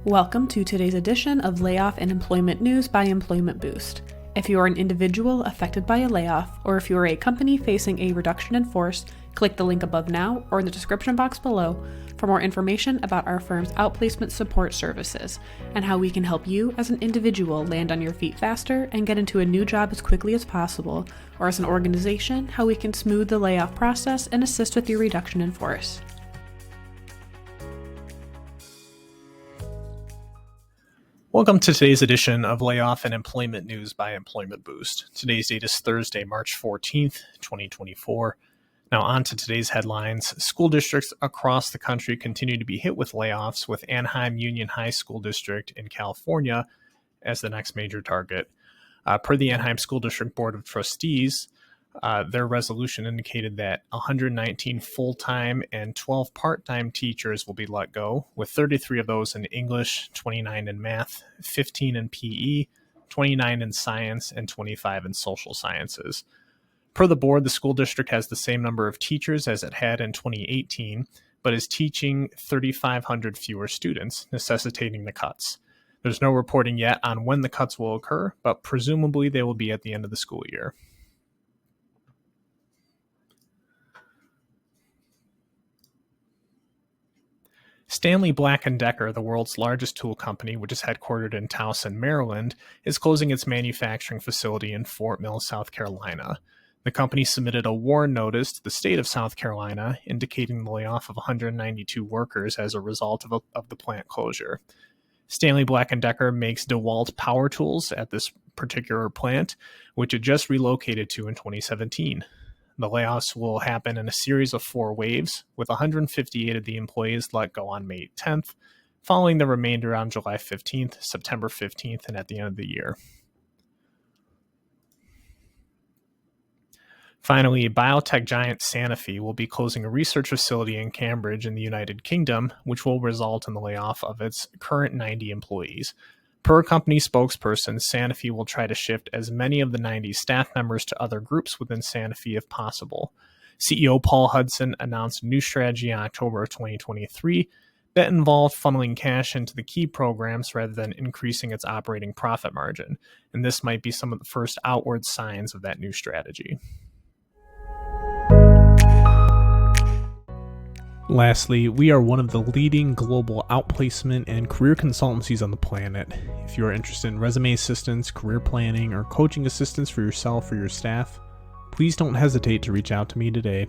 Welcome to today's edition of Layoff and Employment News by Employment Boost. If you are an individual affected by a layoff, or if you are a company facing a reduction in force, click the link above now or in the description box below for more information about our firm's outplacement support services and how we can help you as an individual land on your feet faster and get into a new job as quickly as possible, or as an organization, how we can smooth the layoff process and assist with your reduction in force. Welcome to today's edition of Layoff and Employment News by Employment Boost. Today's date is Thursday, March 14th, 2024. Now on to today's headlines. School districts across the country continue to be hit with layoffs, with Anaheim Union High School District in California as the next major target. Per the Anaheim School District Board of Trustees, their resolution indicated that 119 full-time and 12 part-time teachers will be let go, with 33 of those in English, 29 in math, 15 in PE, 29 in science, and 25 in social sciences. Per the board, the school district has the same number of teachers as it had in 2018, but is teaching 3,500 fewer students, necessitating the cuts. There's no reporting yet on when the cuts will occur, but presumably they will be at the end of the school year. Stanley Black Decker, the world's largest tool company, which is headquartered in Towson, Maryland, is closing its manufacturing facility in Fort Mill, South Carolina. The company submitted a warn notice to the state of South Carolina, indicating the layoff of 192 workers as a result of the plant closure. Stanley Black Decker makes DeWalt power tools at this particular plant, which it just relocated to in 2017. The layoffs will happen in a series of 4 waves, with 158 of the employees let go on May 10th, following the remainder on July 15th, September 15th, and at the end of the year. Finally, biotech giant Sanofi will be closing a research facility in Cambridge in the United Kingdom, which will result in the layoff of its current 90 employees. Per a company spokesperson, Sanofi will try to shift as many of the 90 staff members to other groups within Sanofi if possible. CEO Paul Hudson announced a new strategy in October of 2023 that involved funneling cash into the key programs rather than increasing its operating profit margin, and this might be some of the first outward signs of that new strategy. Lastly, we are one of the leading global outplacement and career consultancies on the planet. If you are interested in resume assistance, career planning, or coaching assistance for yourself or your staff, please don't hesitate to reach out to me today.